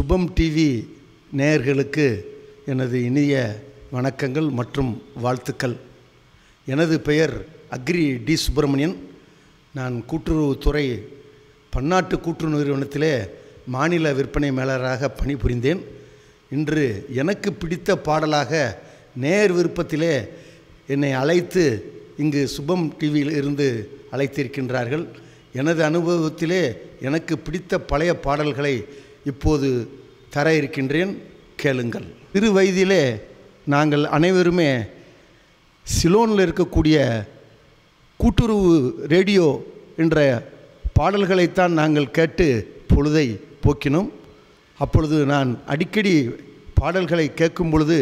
சுபம் TV நேயர்களுக்கு எனது இனிய வணக்கங்கள் மற்றும் வாழ்த்துக்கள். எனது பெயர் அக்ரி டி சுப்பிரமணியன். நான் கூட்டுறவுத்துறை பன்னாட்டு கூட்டுறவு நிறுவனத்திலே மாநில விற்பனை மேலாளராக பணிபுரிந்தேன். இன்று எனக்கு பிடித்த பாடலாக நேர் விருப்பத்திலே என்னை அழைத்து இங்கு சுபம் டிவியில் இருந்து அழைத்திருக்கின்றார்கள். எனது அனுபவத்திலே எனக்கு பிடித்த பழைய பாடல்களை இப்போது தர இருக்கின்றேன், கேளுங்கள். சிறு வயதிலே நாங்கள் அனைவருமே சிலோனில் இருக்கக்கூடிய கூட்டுறவு ரேடியோ என்ற பாடல்களைத்தான் நாங்கள் கேட்டு பொழுதை போக்கினோம். அப்பொழுது நான் அடிக்கடி பாடல்களை கேட்கும் பொழுது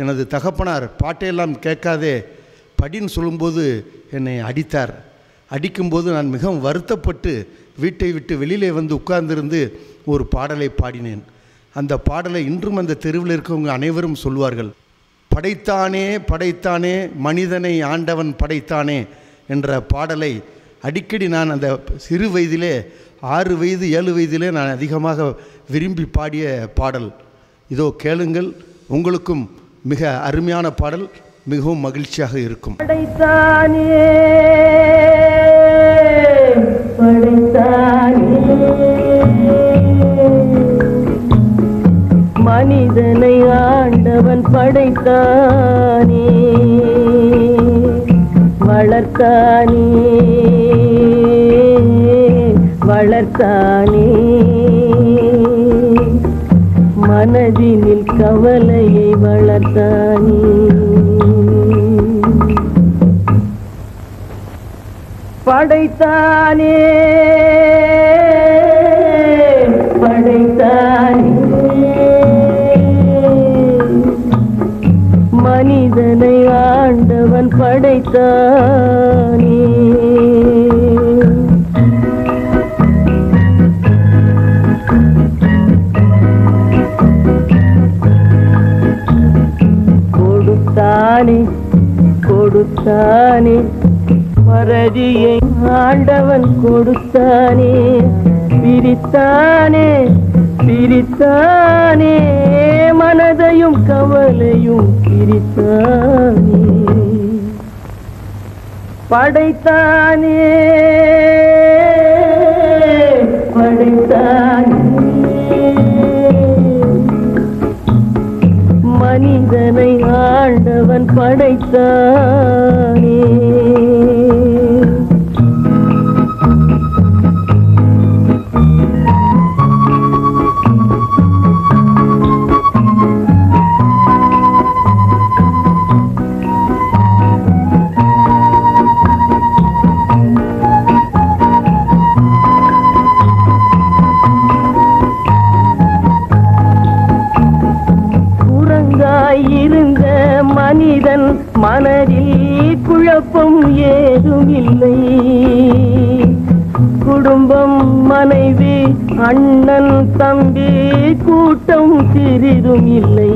எனது தகப்பனார் பாட்டையெல்லாம் கேட்காதே படின்னு சொல்லும்போது என்னை அடித்தார். அடிக்கும்போது நான் மிகவும் வருத்தப்பட்டு வீட்டை விட்டு வெளியிலே வந்து உட்கார்ந்திருந்து ஒரு பாடலை பாடினேன். அந்த பாடலை இன்றும் அந்த தெருவில் இருக்கவங்க அனைவரும் சொல்வார்கள். படைத்தானே படைத்தானே மனிதனை ஆண்டவன் படைத்தானே என்ற பாடலை அடிக்கடி நான் அந்த சிறு வயதிலே 6 வயது 7 வயதிலே நான் அதிகமாக விரும்பி பாடிய பாடல். இதோ கேளுங்கள். உங்களுக்கும் மிக அருமையான பாடல், மிகவும் மகிழ்ச்சியாக இருக்கும். படைத்தானே படைத்தானே மனிதனை ஆண்டவன் படைத்தானே, வளர்த்தானே வளர்த்தானே, மனதினில் கவலையை வளர்த்தானே. படைத்தானே படைத்தானே மனிதனை ஆண்டவன் படைத்தானே, கொடுத்தானே கொடுத்தானே மறதியை ஆண்டவன் கொடுத்தானே, பிரித்தானே பிரித்தானே மனதையும் கவலையும் பிரித்தானே. படைத்தானே படைத்தானே மனிதனை ஆண்டவன் படைத்தானே. இருந்த மனிதன் மனதில் குழப்பம் ஏதும் இல்லை, குடும்பம் மனைவி அண்ணன் தம்பி கூட்டம் சிறிதும் இல்லை,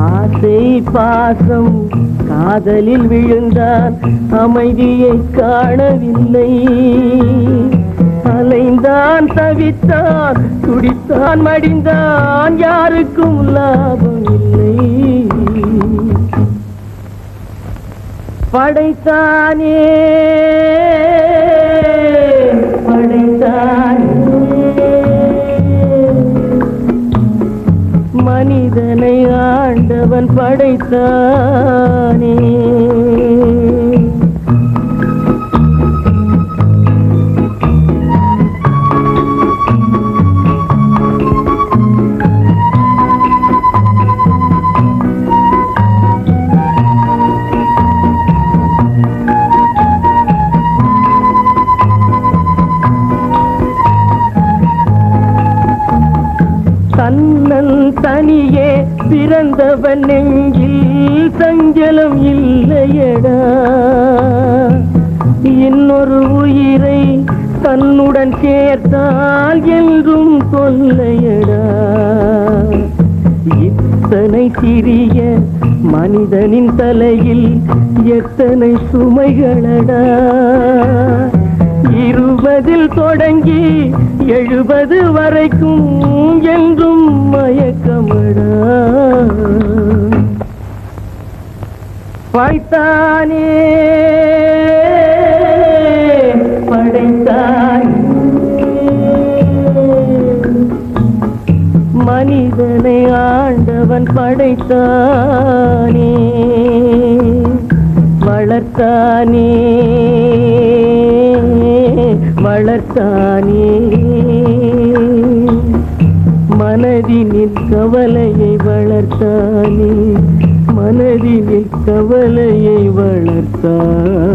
ஆசை பாசம் காதலில் விழுந்தான் அமைதியை காணவில்லை, அலைந்தான் தவித்தான் துடித்தான் மடிந்தான் யாருக்கும் லாபம் இல்லை. படைத்தானே படைத்தானே மனிதனை ஆண்டவன் படைத்தானே. தன்னன் தனியே பிறந்தவன் நெஞ்சில் சஞ்சலம் இல்லையடா, இன்னொரு உயிரை தன்னுடன் சேர்த்தால் என்றும் தொல்லையடா. இத்தனை சிறிய மனிதனின் தலையில் எத்தனை சுமைகளடா, 20 தொடங்கி 70 வரைக்கும் என்றும் மயக்கமடா. படைத்தானே படைத்தானே மனிதனை ஆண்டவன் படைத்தானே வளர்த்தானே வளர்த்தானே மனதினில் கவலையை வளர்த்தானே மனதினில் கவலையை வளர்த்தானே.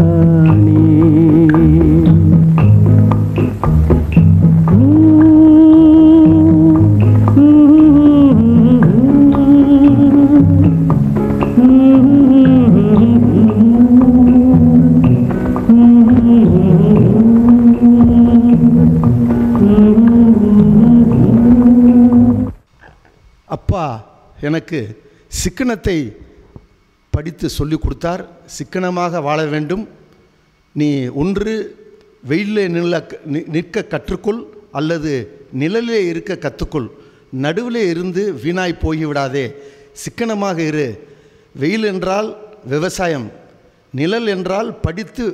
அப்பா எனக்கு சிக்கனத்தை படித்து சொல்லிக் கொடுத்தார். சிக்கனமாக வாழ வேண்டும். நீ ஒன்று வெயிலில் நிற்க கற்றுக்கொள் அல்லது நிழலிலே இருக்க கற்றுக்கொள். நடுவிலே இருந்து வீணாய் போய்விடாதே. சிக்கனமாக இரு. வெயில் என்றால் விவசாயம், நிழல் என்றால் படித்து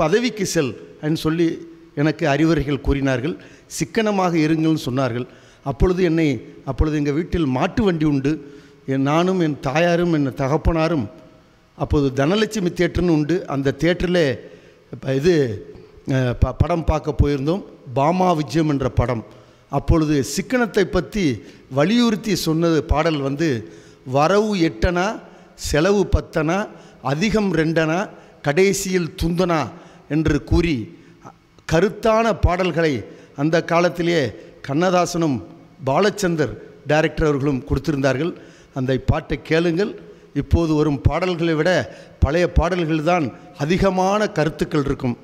பதவிக்கு செல் என்று சொல்லி எனக்கு அறிவுரைகள் கூறினார்கள். சிக்கனமாக இருங்கள்னு சொன்னார்கள். அப்பொழுது எங்கள் வீட்டில் மாட்டு வண்டி உண்டு. நானும் என் தாயாரும் என் தகப்பனாரும் அப்போது தனலட்சுமி தியேட்டர்னு உண்டு. அந்த தியேட்டரில் படம் பார்க்க போயிருந்தோம். பாமா விஜயம் என்ற படம். அப்பொழுது சிக்கனத்தை பற்றி வலியுறுத்தி சொன்னது பாடல் வரவு 8 செலவு 10 அதிகம் 2 கடைசியில் துந்தனா என்று கூறி கருத்தான பாடல்களை அந்த காலத்திலே கண்ணதாசனும் பாலச்சந்தர் டைரக்டர் அவர்களும் கொடுத்திருந்தார்கள். அந்த பாட்டை கேளுங்கள். இப்போது வரும் பாடல்களை விட பழைய பாடல்கள் தான் அதிகமான கருத்துக்கள் இருக்கும்.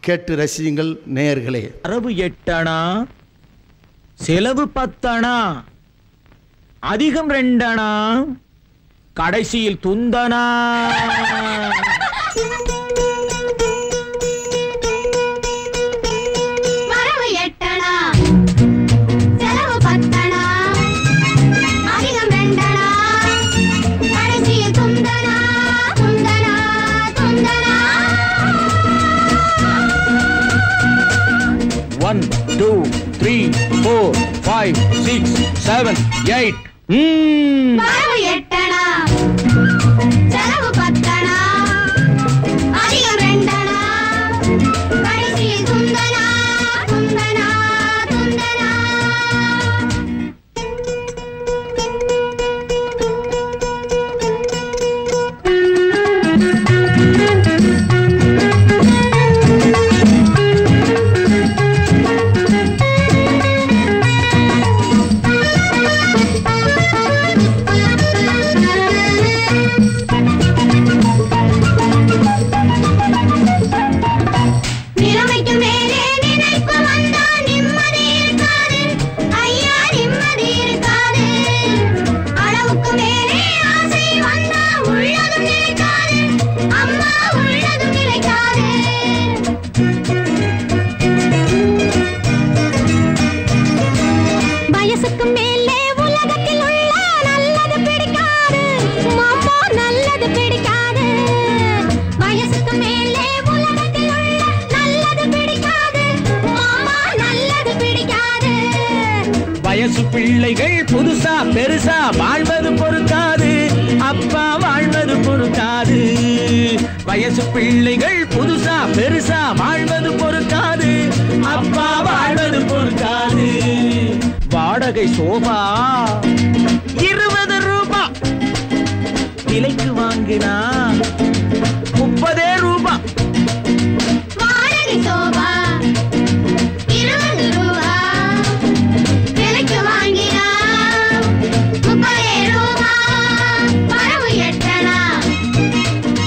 கேட்டு ரசியுங்கள் நேயர்களே. வரவு 8 செலவு 10 அதிகம் 2 கடைசியில் துந்தனா. One, 2, 3, 4, 5, 6, 7, 8. வரவு 8 செலவு 10 அதிகம் 2 கடைசியில் துந்தனா துந்தனா துந்தனா. வயசு பிள்ளைகள் புதுசா பெருசா வாழ்வது பொறுக்காது, அப்பா வாழ்வது பொறுக்காது. வயசு பிள்ளைகள் புதுசா பெருசா வாழ்வது பொறுக்காது, அப்பா வாழ்வது பொறுக்காது. வாடகை சோபா 20 ரூபாய், விலைக்கு வாங்கினா 30 ரூபாய். வாடகை சோபா 20 ரூபாய், விலைக்கு வாங்கினா 30 ரூபாய். வரவு 8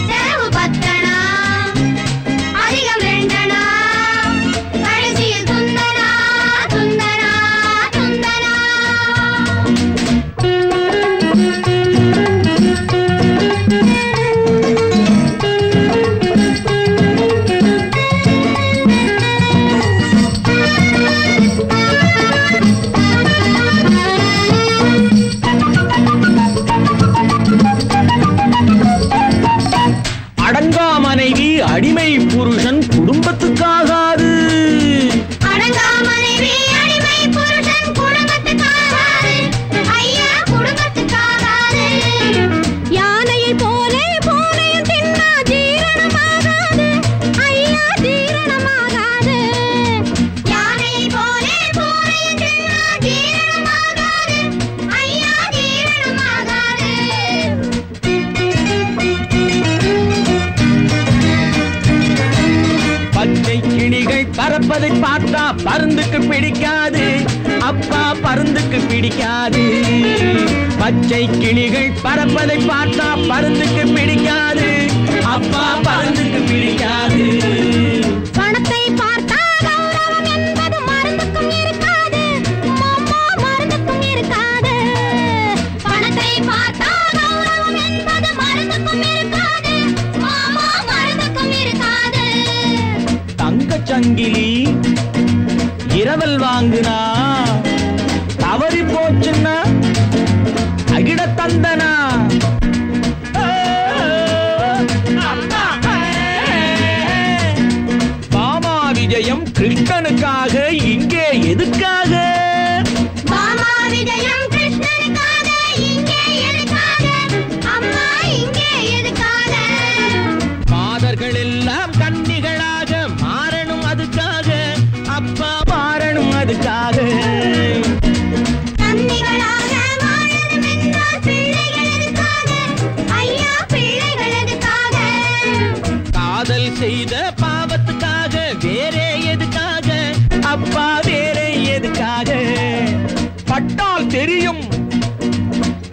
செலவு 10 அதிகம் 2 கடைசியில் துந்தனா துந்தனா துந்தனா. பறப்பதை பார்த்தா பருந்துக்கு பிடிக்காது, அப்பா பருந்துக்கு பிடிக்காது. பச்சை கிளிகள் பறப்பதை பார்த்தா பருந்துக்கு பிடிக்காது, அப்பா பருந்துக்கு பிடிக்காது. பணத்தை பார்த்தா கௌரவம் என்பது மருந்துக்கும் இருக்காது, மாமா மருந்துக்கும் இருக்காது. பணத்தை பார்த்தா கௌரவம் என்பது மருந்துக்கும் இருக்காது, மாமா மருந்துக்கும் இருக்காது. தங்கச் சங்கிலி இரவல் வாங்குனா தவறி போச்சுன்னா அகிட தந்தனா. மாமா விஜயம் கிருஷ்ணனுக்காக, இங்கே எதுக்காக? மாமா விஜயம் கிருஷ்ணனுக்காக, இங்கே எதுக்காக? அம்மா இங்கே எதுக்காக? மாதர்கள் எல்லாம் கன்னிகளாக மாறணும் அதுக்காக, அப்பா மாறணும் அதுக்காக. கன்னிகளாக வாழணும் என்றால் பிள்ளைகள் எதுக்காக? ஐயா பிள்ளைகள் எதுக்காக? காதல் செய்த பாவத்துக்காக, வேறே எதுக்காக? அப்பா வேறே எதுக்காக? பட்டால் தெரியும்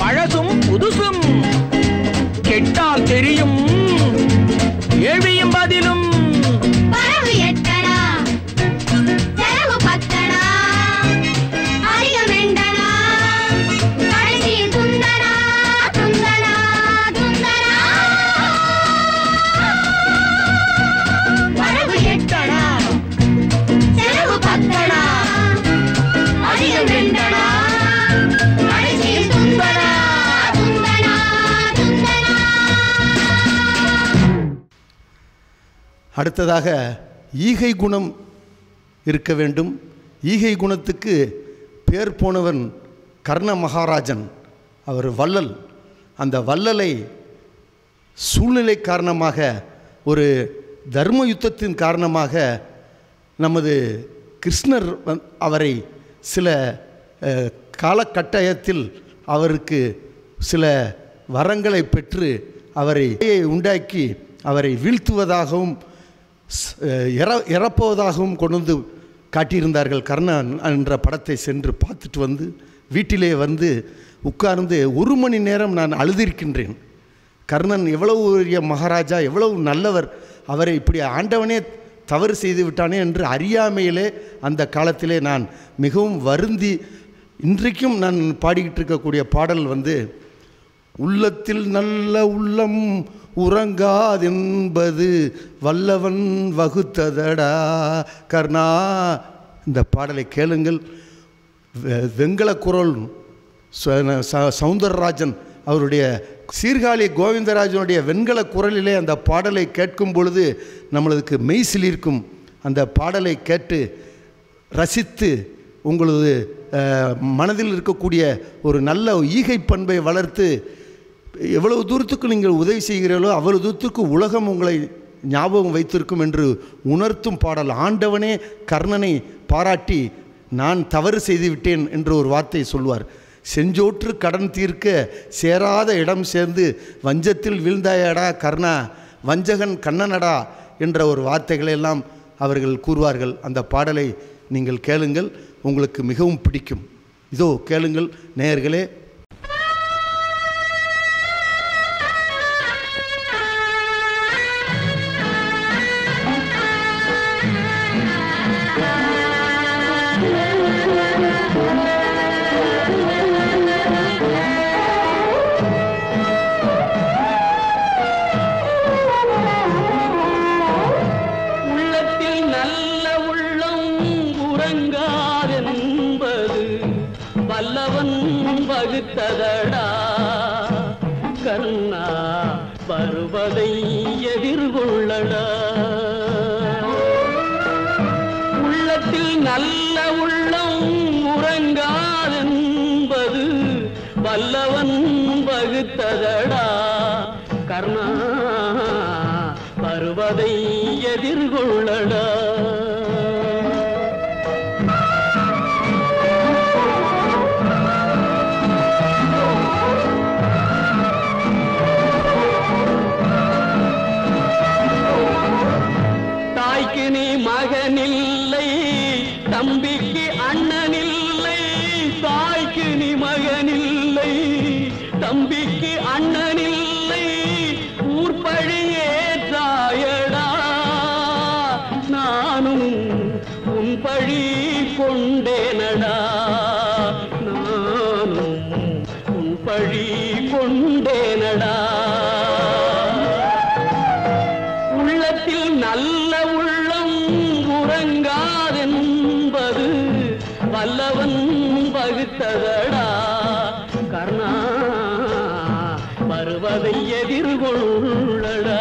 பழசும் புதுசும், கெட்டால் தெரியும் கேள்வியும் பதிலும். வரவு எட்டடா, செலவு பத்தடா, அதிகம் எண்டடா, கடைசியில் துந்தடா துந்தடா துந்தடா. வரவு எட்டடா, செலவு பத்தடா, அதிகம் எண்டடா, கடைசியில் துந்தடா துந்தடா துந்தடா. அடுத்ததாக ஈகை குணம் இருக்க வேண்டும். ஈகை குணத்துக்கு பேர் போனவன் கர்ண மகாராஜன். அவர் வள்ளல். அந்த வள்ளலை சூழ்நிலை காரணமாக, ஒரு தர்ம யுத்தத்தின் காரணமாக நமது கிருஷ்ணர் அவரை சில காலகட்டாயத்தில் அவருக்கு சில வரங்களை பெற்று அவரை உண்டாக்கி அவரை வீழ்த்துவதாகவும் இறப்போவதாகவும் கொண்டு வந்து காட்டியிருந்தார்கள். கர்ணன் என்ற படத்தை சென்று பார்த்துட்டு வந்து வீட்டிலே வந்து உட்கார்ந்து 1 மணி நேரம் நான் அழுதிருக்கின்றேன். கர்ணன் எவ்வளவு பெரிய மகாராஜா, எவ்வளவு நல்லவர், அவரை இப்படி ஆண்டவனே தவறு செய்து விட்டானே என்று அறியாமையிலே அந்த காலத்திலே நான் மிகவும் வருந்தி, இன்றைக்கும் நான் பாடிக்கிட்டு இருக்கக்கூடிய பாடல் வந்து உள்ளத்தில் நல்ல உள்ளம் உறங்காதென்பது வல்லவன் வகுத்ததடா கர்ணா. இந்த பாடலை கேளுங்கள். வெங்கல குரல் சௌந்தரராஜன் அவருடைய சீர்காழி கோவிந்தராஜனுடைய வெண்கல குரலிலே அந்த பாடலை கேட்கும் பொழுது நம்மளுக்கு மெய்சிலிருக்கும். அந்த பாடலை கேட்டு ரசித்து உங்களது மனதில் இருக்கக்கூடிய ஒரு நல்ல ஈகை பண்பை வளர்த்து எவ்வளவு தூரத்துக்கு நீங்கள் உதவி செய்கிறீர்களோ அவ்வளவு தூரத்துக்கு உலகம் உங்களை ஞாபகம் வைத்திருக்கும் என்று உணர்த்தும் பாடல். ஆண்டவனே கர்ணனை பாராட்டி நான் தவறு செய்துவிட்டேன் என்று ஒரு வார்த்தை சொல்வார். செஞ்சோற்று கடன் தீர்க்க சேராத இடம் சேர்ந்து வஞ்சத்தில் வீழ்ந்தாயடா கர்ணா, வஞ்சகன் கண்ணனடா என்ற ஒரு வார்த்தைகளை எல்லாம் அவர்கள் கூறுவார்கள். அந்த பாடலை நீங்கள் கேளுங்கள், உங்களுக்கு மிகவும் பிடிக்கும். இதோ கேளுங்கள் நேயர்களே. வகுத்ததடா கர்ணா, வருவதை எதிர்கொள்ளடா. உள்ளத்தில் நல்ல உள்ளம் உறங்காதென்பது வல்லவன் வகுத்ததடா கர்ணா, வருவதை எதிர்கொள்ளடா. மகனில்லை தாய்க்கு நீ மகனில்லை, தம்பிக்கு அண்ணனில்லை, ஊர்பழியே தாயடா. நானும் உன் பழி கொண்டேனடா, நானும் உன் பழி கொண்டேனடா. உள்ளத்தில் நல்ல உள்ளம் உறங்காதென்பது வல்லவன் வகுத்ததடா. கர்ணா வருவதை எதிர்கொள்ளடா.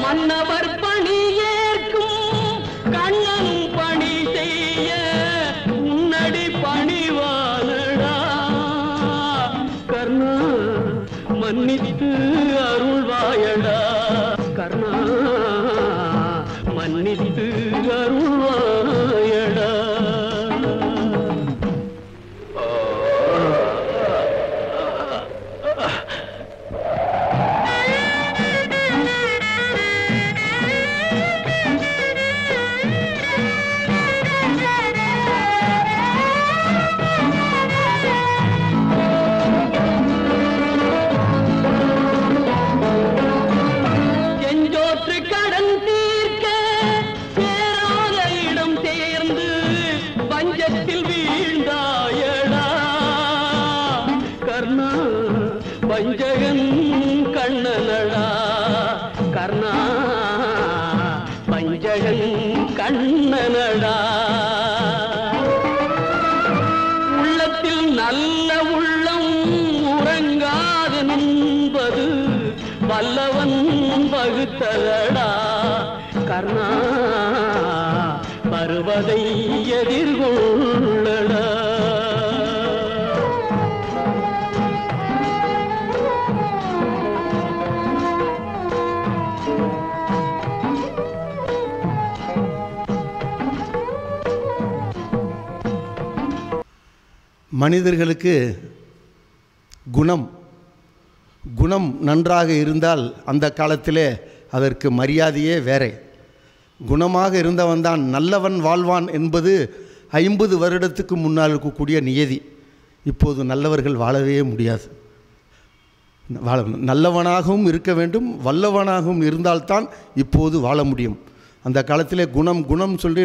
மன்னவர் பணி ஏற்கும் கண்ணன் பணி செய்ய உன்னடி பணிவானடா. கர்ணா மன்னித்து அருள்வாயடா, கர்ணா மன்னித்து அருள்வாயடா. செஞ்சோற்று கடன் தீர்க்க சேராத இடம் சேர்ந்து பஞ்சத்தில் வீழ்ந்தாயடா. கர்ணா பஞ்சகன் கண்ணனடா, கர்ணா பஞ்சகன் கண்ணனடா. உள்ளத்தில் நல்ல உள்ளம் உறங்காதென்பது வல்லவன் வகுத்ததடா. கர்ணா வருவதை எதிர்கொள்ளடா. மனிதர்களுக்கு குணம் நன்றாக இருந்தால் அந்த காலத்திலே அதற்கு மரியாதையே வேறே. குணமாக இருந்தவன் தான் நல்லவன் வாழ்வான் என்பது 50 வருடத்துக்கு முன்னால் இருக்கக்கூடிய நியதி. இப்போது நல்லவர்கள் வாழவே முடியாது. நல்லவனாகவும் இருக்க வேண்டும், வல்லவனாகவும் இருந்தால்தான் இப்போது வாழ முடியும். அந்த காலத்திலே குணம் சொல்லி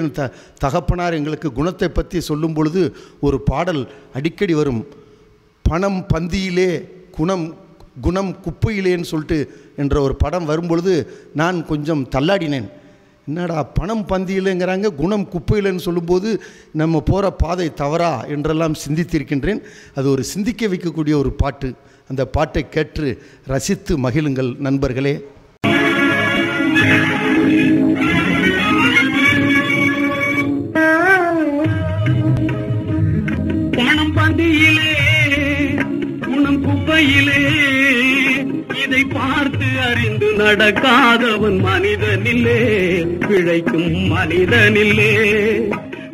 தகப்பனார் எங்களுக்கு குணத்தை பற்றி சொல்லும் பொழுது ஒரு பாடல் அடிக்கடி வரும். பணம் பந்தியிலே குணம் குப்பையிலேன்னு சொல்லிட்டு என்ற ஒரு படம் வரும்பொழுது நான் கொஞ்சம் தள்ளாடினேன். என்னடா பணம் பந்தியிலேங்கிறாங்க, குணம் குப்பையிலேன்னு சொல்லும்போது நம்ம போகிற பாதை தவறா என்றெல்லாம் சிந்தித்திருக்கின்றேன். அது ஒரு சிந்திக்க வைக்கக்கூடிய ஒரு பாட்டு. அந்த பாட்டை கேட்டு ரசித்து மகிழுங்கள் நண்பர்களே. பணம் பந்தியிலே குணம் குப்பையிலே, இதை பார்த்து அறிந்து நடக்காதவன் மனிதனில்லே, பிழைக்கும் மனிதனில்லே.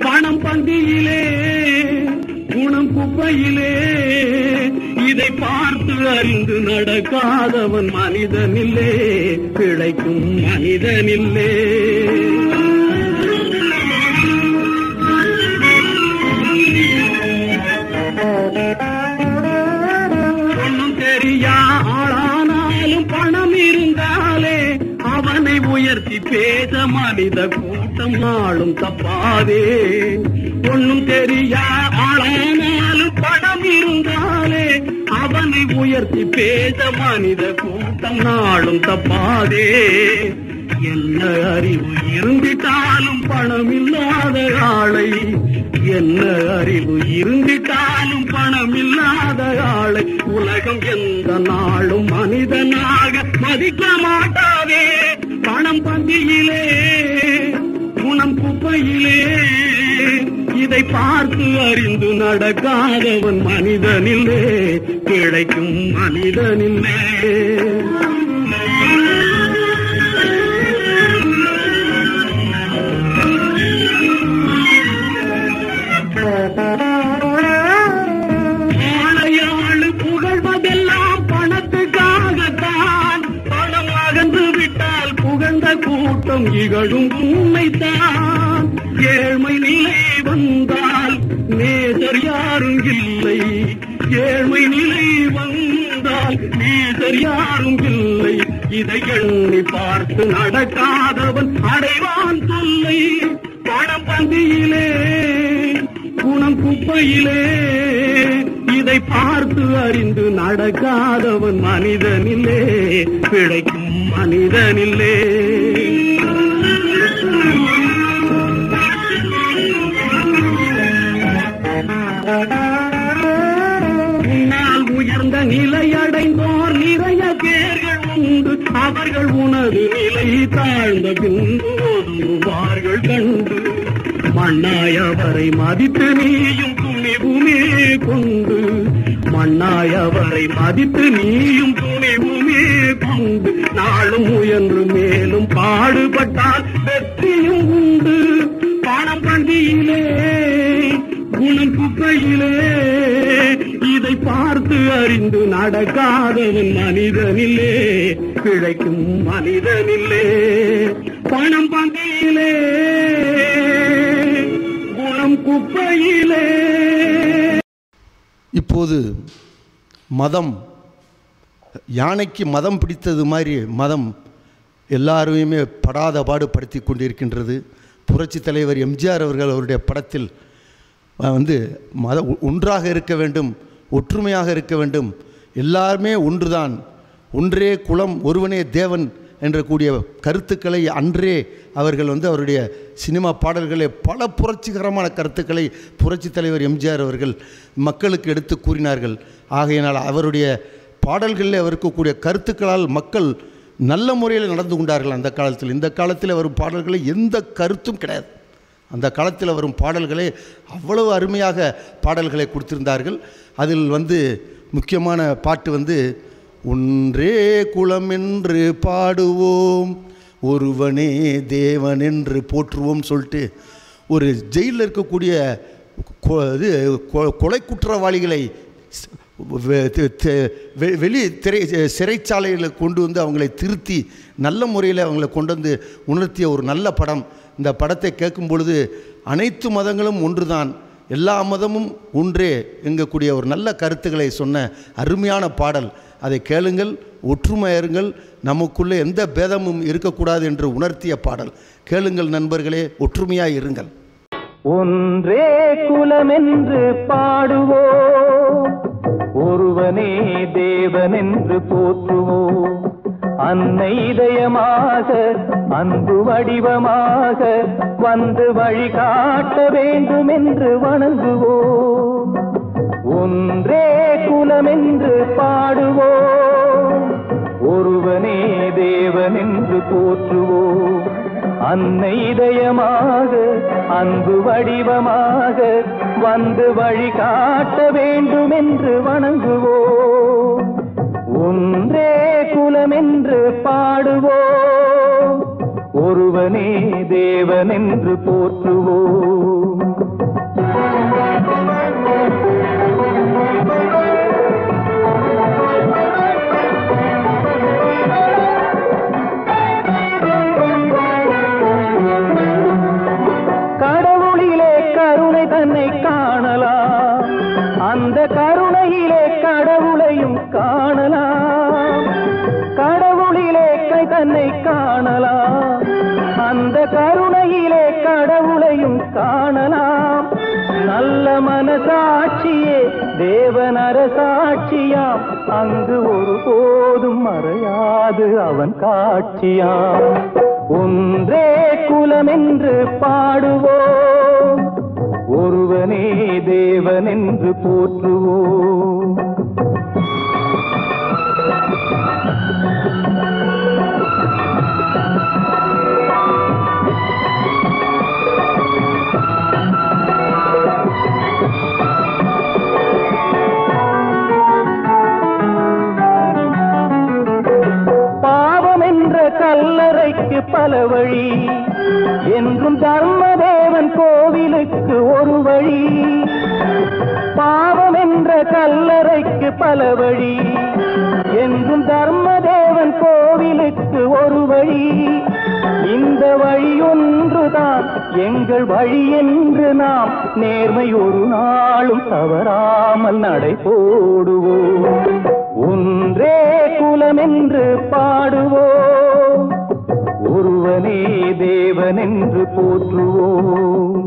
பணம் பந்தியிலே குணம் குப்பையிலே, இதை பார்த்து அறிந்து நடக்காதவன் மனிதனில்லே, பிழைக்கும் மனிதனில்லே. ஒன்னும் தெரியா ஆளானாலும் பணம் இருந்தாலே அவனை உயர்த்தி பேச மனித கூட்டம் நாளும் தப்பாதே. ஒன்னும் தெரியா ஆளானாலும் பணம் இருந்தாலே அவனை உயர்த்தி பேச மனித கூட்டம் நாளும் தப்பாதே. என்ன அறிவு இருந்திட்டாலும் பணம் இல்லாத ஆளை, என்ன அறிவு இருந்திட்டாலும் பணம் இல்லாத ஆளை உலகம் எந்த நாளும் மனிதனாக மதிக்க மாட்டாதே. பணம் பந்தியிலே குணம் குப்பையிலே, இதை பார்த்து அறிந்து நடக்காதவன் மனிதனில்லே, பிழைக்கும் மனிதனில்லே. திகழும் உண்மைத்தான். ஏழ்மை நிலை வந்தால் நேசர் யாரும் இல்லை. ஏழ்மை நிலை வந்தால் நேசர் யாரும் இல்லை. இதை எண்ணி பார்த்து நடக்காதவன் அடைவான் தொல்லை. பணம் பந்தியிலே குணம் குப்பையிலே இதை பார்த்து அறிந்து நடக்காதவன் மனிதனில்லே, பிழைக்கும் மனிதனில்லே. உன்னால் உயர்ந்த நிலை அடைந்தோர் நிறைய பேர்கள் உண்டு. அவர்கள் உனது நிலை தாழ்ந்த பின்பு ஒதுங்குவார்கள் கண்டு. மண்ணாயவரை மதித்து நீயும் துணிவுமே கொண்டு. மண்ணாயவரை மதித்து நீயும் துணிவுமே கொண்டு. நாளும் முயன்று மேலும் பாடுபட்டால் வெற்றியும் உண்டு. பணம் பண்டியிலே குணம் குப்பையிலே இதை பார்த்து அறிந்து நடக்காதவன் மனிதனில்லே, பிழைக்கும் மனிதனில்லே. பணம் பண்டியிலே குணம் குப்பையிலே. இப்போது மதம், யானைக்கு மதம் பிடித்தது மாதிரி மதம் எல்லாரையுமே படாத பாடு படுத்தி கொண்டிருக்கின்றது. புரட்சி தலைவர் எம்ஜிஆர் அவர்கள் அவருடைய படத்தில் ஒன்றாக இருக்க வேண்டும், ஒற்றுமையாக இருக்க வேண்டும், எல்லாருமே ஒன்றுதான், ஒன்றே குலம் ஒருவனே தேவன் என்ற கூடிய கருத்துக்களை அன்றே அவர்கள் அவருடைய சினிமா பாடல்களை பல புரட்சிகரமான கருத்துக்களை புரட்சி தலைவர் எம்ஜிஆர் அவர்கள் மக்களுக்கு எடுத்து கூறினார்கள். ஆகையினால் அவருடைய பாடல்களில் இருக்கக்கூடிய கருத்துக்களால் மக்கள் நல்ல முறையில் நடந்து கொண்டார்கள் அந்த காலத்தில். இந்த காலத்தில் வரும் பாடல்களில் எந்த கருத்தும் கிடையாது. அந்த காலத்தில் வரும் பாடல்களே அவ்வளவு அருமையாக பாடல்களை கொடுத்திருந்தார்கள். அதில் முக்கியமான பாட்டு ஒன்றே குலம் என்று பாடுவோம், ஒருவனே தேவன் என்று போற்றுவோம் சொல்லிட்டு ஒரு ஜெயிலில் இருக்கக்கூடிய கொலை குற்றவாளிகளை சிறைச்சாலையில் கொண்டு அவங்களை திருத்தி நல்ல முறையில் அவங்களை கொண்டு உணர்த்திய ஒரு நல்ல படம். இந்த படத்தை கேட்கும் பொழுது அனைத்து மதங்களும் ஒன்றுதான், எல்லா மதமும் ஒன்றே எங்கக்கூடிய ஒரு நல்ல கருத்துக்களை சொன்ன அருமையான பாடல். அதை கேளுங்கள், ஒற்றுமையிருங்கள், நமக்குள்ளே எந்த பேதமும் இருக்கக்கூடாது என்று உணர்த்திய பாடல். கேளுங்கள் நண்பர்களே, ஒற்றுமையாய் இருங்கள். ஒன்றே குலம் என்று பாடுவோம், ஒருவனே தேவன் என்று போற்றுவோம். அன்னை இதயமாக அன்பு வடிவமாக வந்து வழிகாட்ட வேண்டும் என்று வணங்குவோம். ஒன்றே குலம் என்று பாடுவோம், ஒருவனே தேவன் என்று போற்றுவோம். அன்னை இதயமாக அன்பு வடிவமாக வந்து வழிகாட்ட வேண்டும் என்று வணங்குவோம். ஒன்றே குலம் என்று பாடுவோம், ஒருவனே தேவன் என்று போற்றுவோம். கடவுளிலே கருணை தன்னை காணலாம், அந்த கருணையிலே கடவுளையும் காணலாம். கடவுளிலே கை தன்னை காணலாம், அந்த கருணையிலே கடவுளையும் காணலாம். நல்ல மனசாட்சியே தேவன் அரசாட்சியாம், அங்கு ஒருபோதும் மறையாது அவன் காட்சியாம். ஒன்றே குலம் என்று பாடுவோம், ஒருவனே தேவன் என்று போற்றுவோம். பாவம் என்ற கல்லறைக்கு பல வழி, என்றும் தர்மதேவன் கோவிலுக்கு ஒரு வழி. பாவம் என்ற கல்லறைக்கு பல வழி, என்றும் தர்மதேவன் கோவிலுக்கு ஒரு வழி. இந்த வழி ஒன்றுதான் எங்கள் வழி என்று நாம் நேர்மை ஒரு நாளும் தவறாமல் நடை போடுவோம். ஒன்றே குலம் என்று பாடுவோம், ஒருவனே தேவன் என்று போற்றுவோம்.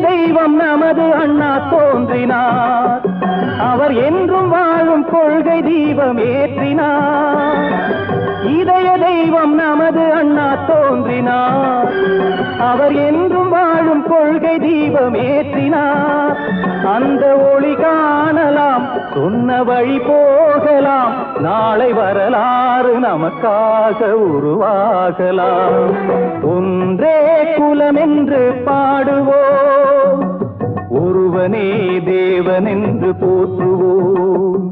தெய்வம் நமது அண்ணா தோன்றினார், அவர் என்றும் வாழும் கொள்கை தீபம் ஏற்றினார். இதய தெய்வம் நமது அண்ணா தோன்றினார், அவர் என்றும் வாழும் கொள்கை தீபம் ஏற்றினார். அந்த ஒளி காணலாம், சொன்ன வழி போகலாம், நாளை வரலாறு நமக்காக உருவாகலாம். ஒன்றே குலம் என்று பாடுவோம், ஒருவனே தேவன் என்று போற்றுவோம்.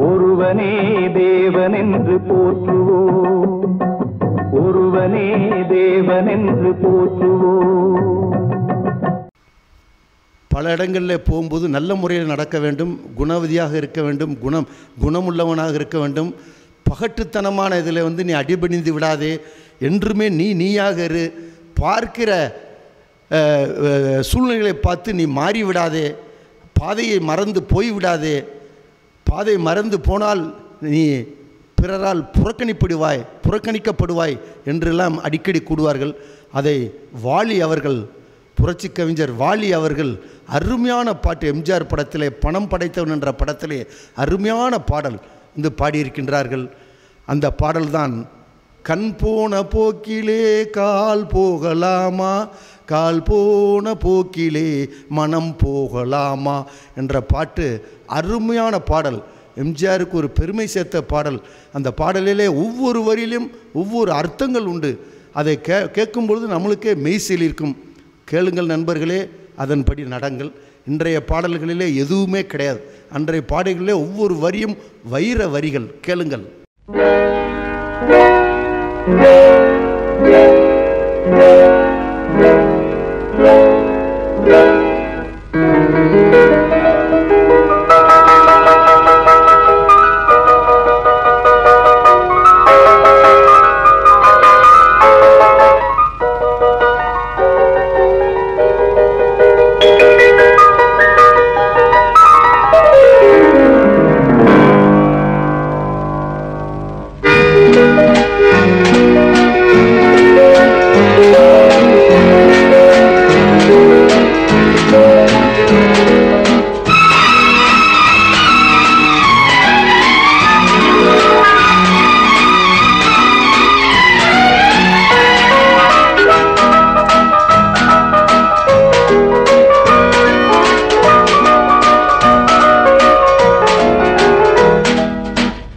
ஒருவனே தேவன் என்று போற்றுவோம், ஒருவனே தேவன் என்று போற்றுவோம். பல இடங்களில் போகும்போது நல்ல முறையில் நடக்க வேண்டும், குணவதியாக இருக்க வேண்டும், குணமுள்ளவனாக இருக்க வேண்டும். பகட்டுத்தனமான இதில் நீ அடிபணிந்து விடாதே, என்றுமே நீயாக இரு. பார்க்கிற சூழ்நிலைகளை பார்த்து நீ மாறிவிடாதே, பாதையை மறந்து போய்விடாதே. பாதை மறந்து போனால் நீ பிறரால் புறக்கணிக்கப்படுவாய் என்றெல்லாம் அடிக்கடி கூடுவார்கள். அதை வாலி அவர்கள், புரட்சி கவிஞர் வாலி அவர்கள் அருமையான பாட்டு, எம்ஜிஆர் படத்திலே பணம் படைத்தவன் என்ற படத்திலே அருமையான பாடல் பாடியிருக்கின்றார்கள். அந்த பாடல்தான் கண் போன போக்கிலே கால் போகலாமா, கால் போன போக்கிலே மனம் போகலாமா என்ற பாட்டு அருமையான பாடல். எம்ஜிஆருக்கு ஒரு பெருமை சேர்த்த பாடல். அந்த பாடலிலே ஒவ்வொரு வரியிலும் ஒவ்வொரு அர்த்தங்கள் உண்டு. அதை கேட்கும்பொழுது நம்மளுக்கே மெய்சில் இருக்கும். கேளுங்கள் நண்பர்களே, அதன்படி நடங்கள். இன்றைய பாடல்களிலே எதுவுமே கிடையாது. அன்றைய பாடல்களிலே ஒவ்வொரு வரியும் வைர வரிகள். கேளுங்கள்.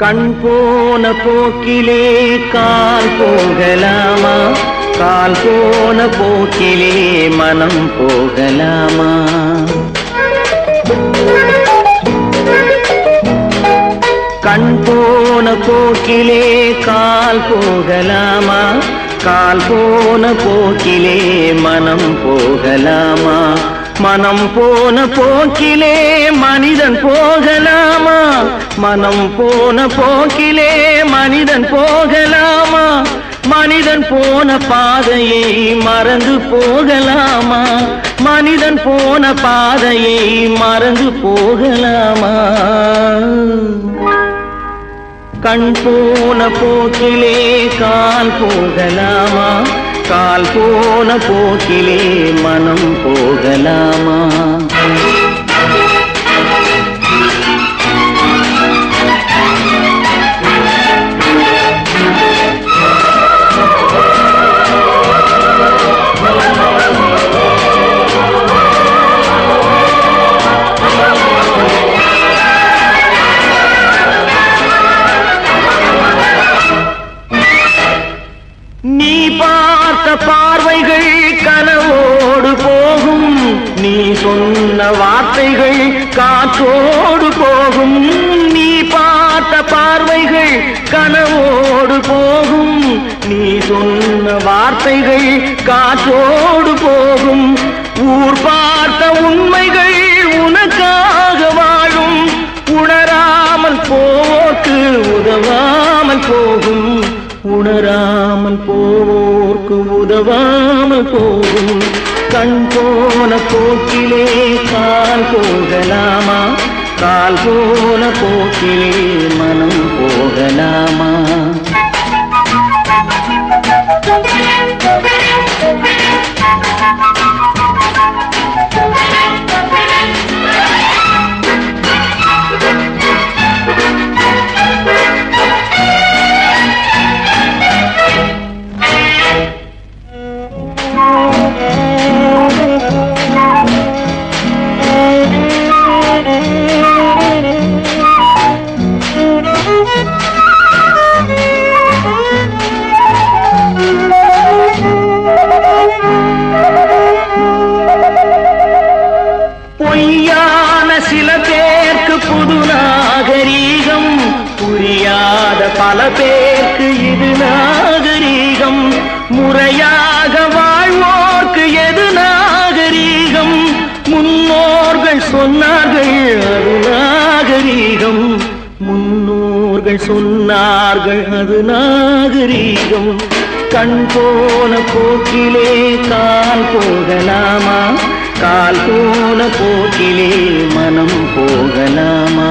கண் போன போக்கிலே கால் போகலாமா, கால் போன போக்கிலே மனம் போகலாமா. கண் போன போக்கிலே கால் போகலாமா, கால் போன போக்கிலே மனம் போகலாமா. மனம் போன போக்கிலே மனிதன் போகலாமா, மனம் போன போக்கிலே மனிதன் போகலாமா. மனிதன் போன பாதையை மறந்து போகலாமா, மனிதன் போன பாதையை மறந்து போகலாமா. கண் போன போக்கிலே கால் போகலாமா, கால் போன போக்கிலே மனம் போகலாமா. நீ பார்த்த பார்வைகள் கனவோடு போகும், நீ சொன்ன வார்த்தைகள் காற்றோடு போகும். நீ பார்த்த பார்வைகள் கனவோடு போகும். நீ சொன்ன வார்த்தைகள் காற்றோடு போகும். ஊர் பார்த்த உண்மைகள் உனக்காக வாழும். உணராமல் போவோர்க்கு உதவாமல் போகும். உணராமல் போவோர்க்கு உதவாமல் போகும். கண் போன போக்கிலே கால் போகலாமா? கால் போன போக்கிலே மனம் போகலாமா? பொய்யான சில பேருக்கு புது நாகரீகம். புரியாத பல பேருக்கு இது நாகரீகம். முறையாக வாழ்வோர்க்கு எது நாகரீகம்? முன்னோர்கள் சொன்னார்கள் அது நாகரீகம். முன்னோர்கள் சொன்னார்கள் அது நாகரீகம். கண் போன போக்கிலே கால் போகலாமா? கால் போன போக்கிலே மனம் போகலாமா?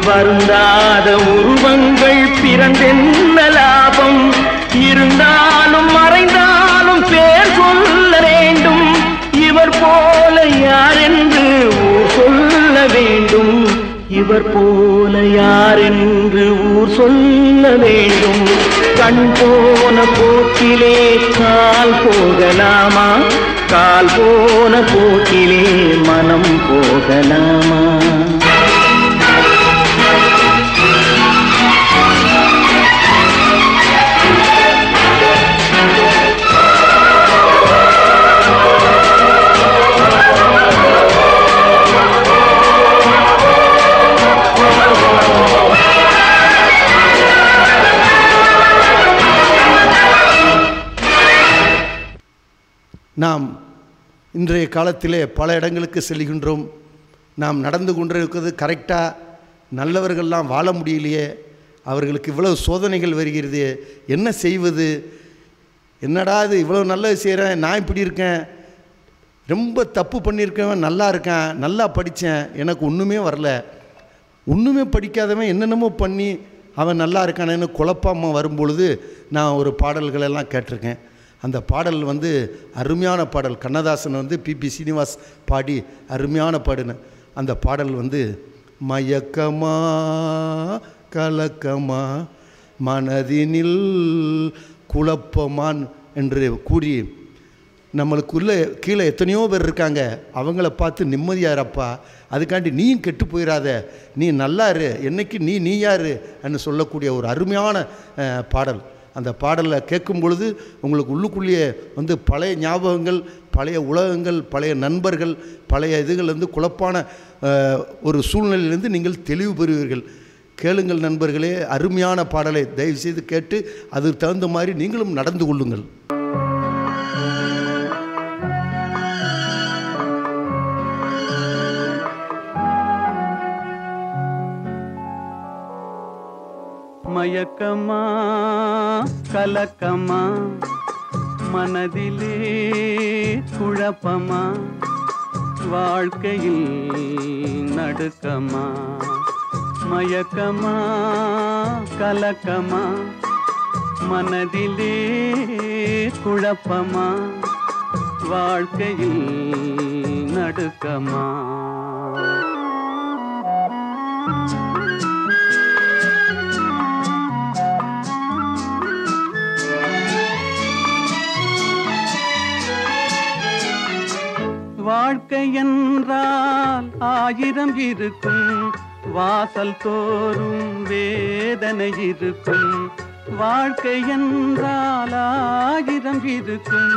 வருந்தாத உருவங்கள் பிறந்தென்ன லாபம்? இருந்தாலும் மறைந்தாலும் பேர் சொல்ல வேண்டும். இவர் போல யார் என்று ஊர் சொல்ல வேண்டும். இவர் போல யார் என்று ஊர் சொல்ல வேண்டும். கண் போன போக்கிலே கால் போகலாமா? கால் போன போக்கிலே மனம் போகலாமா? நாம் இன்றைய காலத்திலே பல இடங்களுக்கு செல்கின்றோம். நாம் நடந்து கொண்டிருக்கிறது கரெக்டாக நல்லவர்கள்லாம் வாழ முடியலையே, அவர்களுக்கு இவ்வளவு சோதனைகள் வருகிறது, என்ன செய்வது? என்னடா இது இவ்வளோ நல்லது செய்கிறேன், நான் இப்படி இருக்கேன், ரொம்ப தப்பு பண்ணியிருக்கவன் நல்லா இருக்கேன், நல்லா படித்தேன், எனக்கு ஒன்றுமே வரல, ஒன்றுமே படிக்காதவன் என்னென்னமோ பண்ணி அவன் நல்லா இருக்கானேன்னு குழப்பமாக வரும்பொழுது நான் ஒரு பாடல்களெல்லாம் கேட்டிருக்கேன். அந்த பாடல் அருமையான பாடல். கண்ணதாசன் பிபி சீனிவாஸ் பாடி அருமையான பாடின அந்த பாடல் மயக்கமா கலக்கமா மனதினில் குழப்பமான் என்று கூறி நம்மளுக்குள்ளே கீழே எத்தனையோ பேர் இருக்காங்க, அவங்கள பார்த்து நிம்மதியாரப்பா, அதுக்காண்டி நீயும் கெட்டு போயிடாத, நீ நல்லாரு, என்னைக்கு நீ யாரு என்று சொல்லக்கூடிய ஒரு அருமையான பாடல். அந்த பாடலை கேட்கும் பொழுது உங்களுக்கு உள்ளுக்குள்ளேயே பழைய ஞாபகங்கள், பழைய உலகங்கள், பழைய நண்பர்கள், பழைய இதுகள் குழப்பான ஒரு சூழ்நிலையிலிருந்து நீங்கள் தெளிவு பெறுவீர்கள். கேளுங்கள் நண்பர்களே, அருமையான பாடலை தயவுசெய்து கேட்டு அதுக்கு தகுந்த மாதிரி நீங்களும் நடந்து கொள்ளுங்கள். மயக்கமா கலக்கமா மனதிலே குழப்பமா வாழ்க்கையில் நடுக்கமா? மயக்கமா கலக்கமா மனதிலே குழப்பமா வாழ்க்கையில் நடுக்கமா? வாழ்க்கை என்றால் 1000 இருக்கும், வாசல் தோறும் வேதனை இருக்கும். வாழ்க்கை என்றால் 1000 இருக்கும்,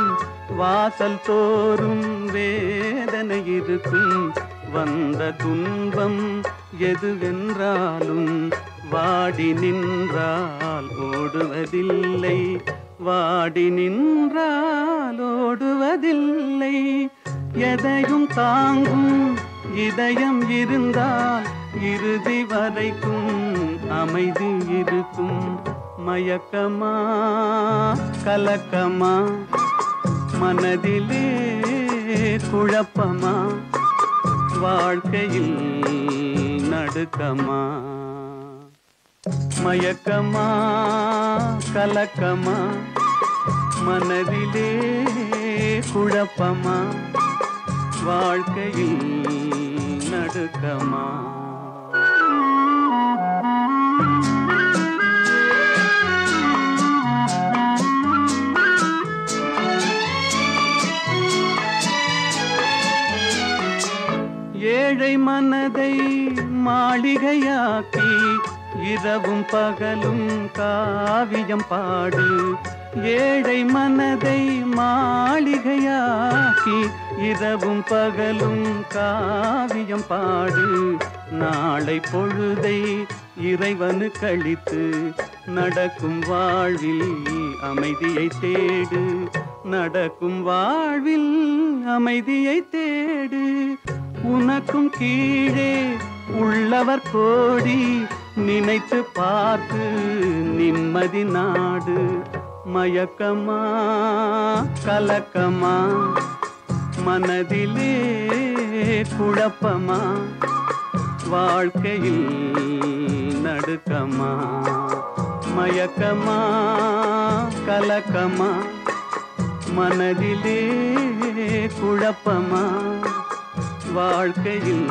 வாசல் தோறும் வேதனை இருக்கும். வந்த துன்பம் எதுவென்றாலும் வாடி நின்றால் ஓடுவதில்லை, வாடி நின்றால் ஓடுவதில்லை. எதையும் தாங்கும் இதயம் இருந்தால் இறுதி வரைக்கும் அமைதி இருக்கும். மயக்கமா கலக்கமா, மனதிலே குழப்பமா, வாழ்க்கையில் நடுக்கமா. மயக்கமா கலக்கமா, மனதிலே குழப்பமா, வாழ்க்கையில் நடுக்கமா. ஏழை மனதை மாளிகையாக்கி இரவும் பகலும் காவியம் பாடு. ஏழை மனதை மாளிகையாக்கி இரவும் பகலும் காவியம் பாடு. நாளை பொழுதை இறைவனு கழித்து நடக்கும் வாழ்வில் அமைதியை தேடு, நடக்கும் வாழ்வில் அமைதியை தேடு. உனக்கும் கீழே உள்ளவர் கோடி, நினைத்து பார்த்து நிம்மதி நாடு. மயக்கமா கலக்கமா, மனதிலே குழப்பமா, வாழ்க்கையில் நடுக்கமா. மயக்கமா கலக்கமா, மனதிலே குழப்பமா, வாழ்க்கையில்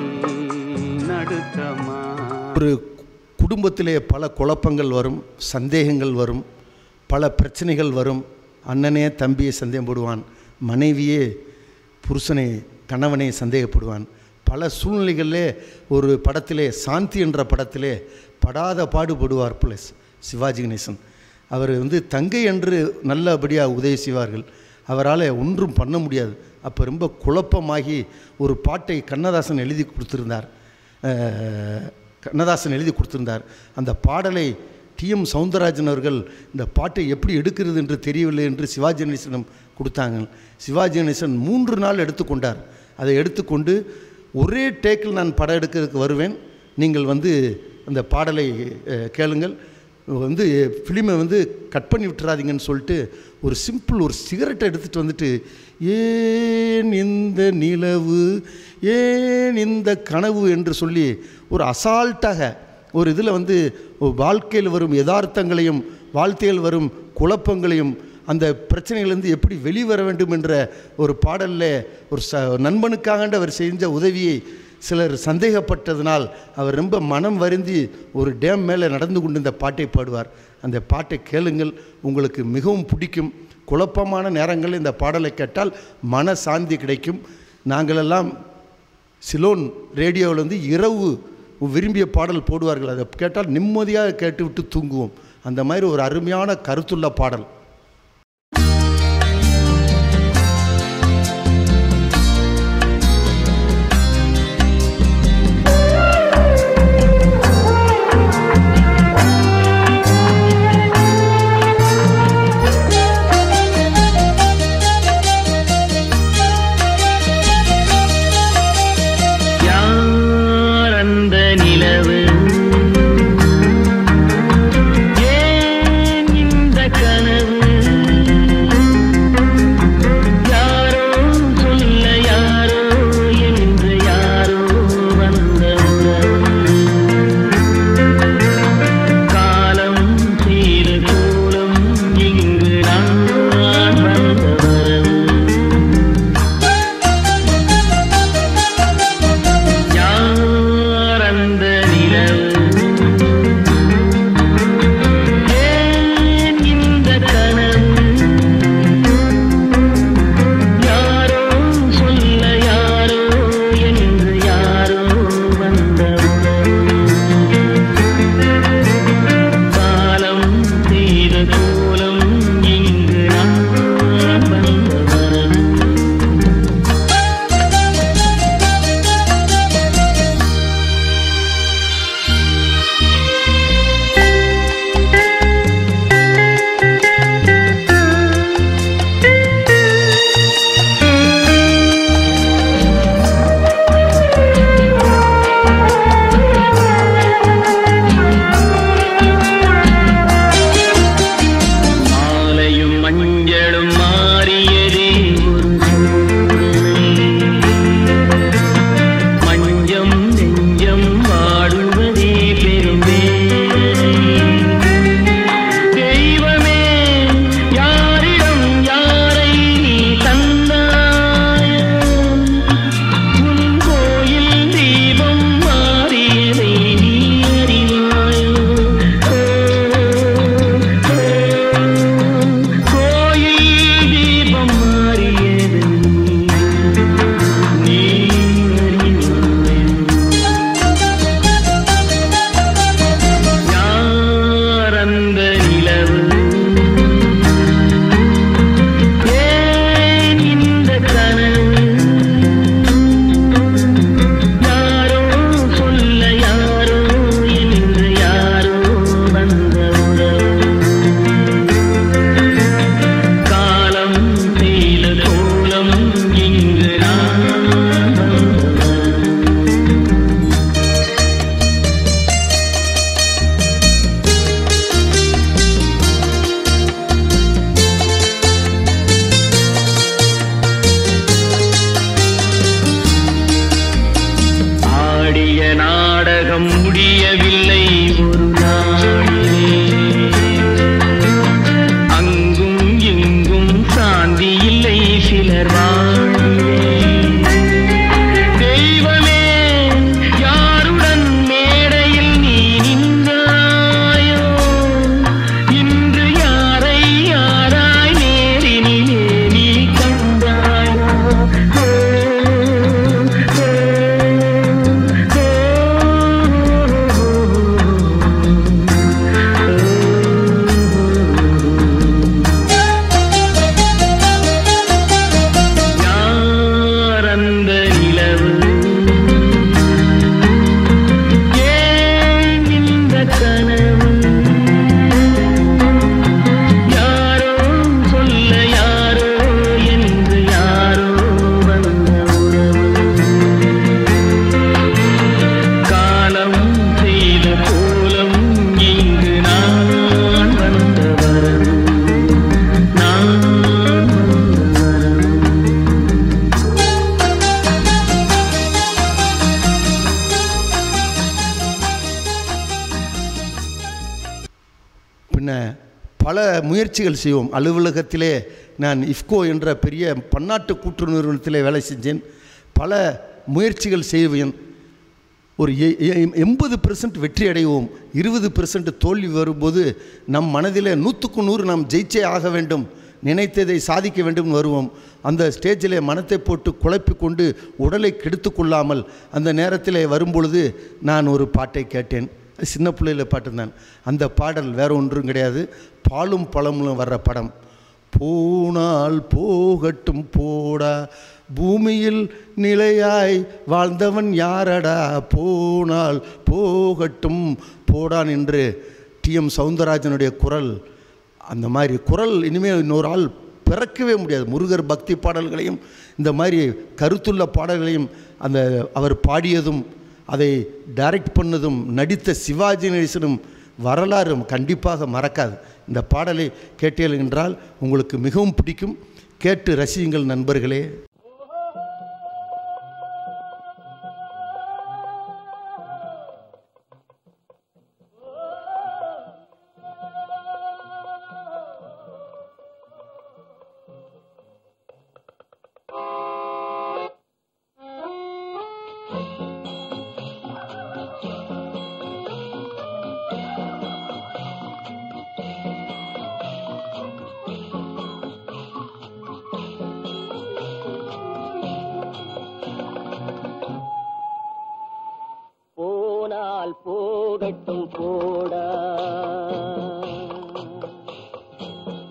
நடுக்கமா. ஒரு குடும்பத்திலே பல குழப்பங்கள் வரும், சந்தேகங்கள் வரும், பல பிரச்சனைகள் வரும். அண்ணனே தம்பியை சந்தேகப்படுவான், மனைவியே புருஷனை கணவனை சந்தேகப்படுவான். பல சூழ்நிலைகளிலே ஒரு படத்திலே, சாந்தி என்ற படத்திலே படாத பாடுபடுவார் ப்ளஸ் சிவாஜி கணேசன். அவர் தங்கை என்று நல்லபடியாக உதவி செய்வார்கள், அவரால் ஒன்றும் பண்ண முடியாது. அப்போ ரொம்ப குழப்பமாகி ஒரு பாட்டை கண்ணதாசன் எழுதி கொடுத்திருந்தார். அந்த பாடலை டி.எம். சௌந்தரராஜன் அவர்கள் இந்த பாட்டை எப்படி எடுக்கிறது என்று தெரியவில்லை என்று சிவாஜி கணேசனிடம் கொடுத்தாங்க. சிவாஜி கணேசன் 3 நாள் எடுத்துக்கொண்டார். அதை எடுத்துக்கொண்டு ஒரே டேக்கில் நான் படம் எடுக்கிறதுக்கு வருவேன், நீங்கள் அந்த பாடலை கேளுங்கள், ஃபிலிமை கட் பண்ணி விட்டுறாதீங்கன்னு சொல்லிட்டு ஒரு சிம்பிள் ஒரு சிகரெட்டை எடுத்துகிட்டு ஏன் இந்த நிலவு ஏன் இந்த கனவு என்று சொல்லி ஒரு அசால்ட்டாக ஒரு இதில் வாழ்க்கையில் வரும் யதார்த்தங்களையும் வாழ்க்கையில் வரும் குழப்பங்களையும் அந்த பிரச்சனைகளிலிருந்து எப்படி வெளிவர வேண்டும் என்ற ஒரு பாடலில் ஒரு நண்பனுக்காக அவர் செஞ்ச உதவியை சிலர் சந்தேகப்பட்டதனால் அவர் ரொம்ப மனம் வருந்தி ஒரு டேம் மேலே நடந்து கொண்டு இந்த பாட்டை பாடுவார். அந்த பாட்டை கேளுங்கள், உங்களுக்கு மிகவும் பிடிக்கும். குழப்பமான நேரங்களில் இந்த பாடலை கேட்டால் மன சாந்தி கிடைக்கும். நாங்களெல்லாம் சிலோன் ரேடியோவில் இரவு விரும்பிய பாடல் போடுவார்கள், அதை கேட்டால் நிம்மதியாக கேட்டுவிட்டு தூங்குவோம். அந்த மாதிரி ஒரு அருமையான கருத்துள்ள பாடல். கனவு முயற்சிகள் செய்வோம். அலுவலகத்திலே நான் இஃப்கோ என்ற பெரிய பன்னாட்டு கூட்டுறவு நிறுவனத்திலே வேலை செஞ்சேன். பல முயற்சிகள் செய்வேன். ஒரு 80% வெற்றி அடைவோம். 20% தோல்வி வரும்போது நம் மனதில் 100க்கு 100 நாம் ஜெயிச்சே ஆக வேண்டும், நினைத்ததை சாதிக்க வேண்டும் வருவோம். அந்த ஸ்டேஜில் மனத்தை போட்டு குழப்பி கொண்டு உடலை கெடுத்து கொள்ளாமல் அந்த நேரத்தில் வரும்பொழுது நான் ஒரு பாட்டை கேட்டேன். சின்ன பிள்ளையில் பாட்டுந்தான். அந்த பாடல் வேறு ஒன்றும் கிடையாது, பாலும் பழமும் வர்ற படம். போனால் போகட்டும் போடா, பூமியில் நிலையாய் வாழ்ந்தவன் யாரடா, போனால் போகட்டும் போடான் என்று டி.எம். சௌந்தரராஜனுடைய குரல். அந்த மாதிரி குரல் இனிமேல் இன்னொரு ஆள் பிறக்கவே முடியாது. முருகர் பக்தி பாடல்களையும் இந்த மாதிரி கருத்துள்ள பாடல்களையும் அந்த அவர் பாடியதும் அதை டைரக்ட் பண்ணதும் நடித்த சிவாஜி கணேசனும் வரலாறு கண்டிப்பாக மறக்காது. இந்த பாடலை கேட்டீர்கள் என்றால் உங்களுக்கு மிகவும் பிடிக்கும். கேட்டு ரசியுங்கள் நண்பர்களே. போகட்டும் போடா,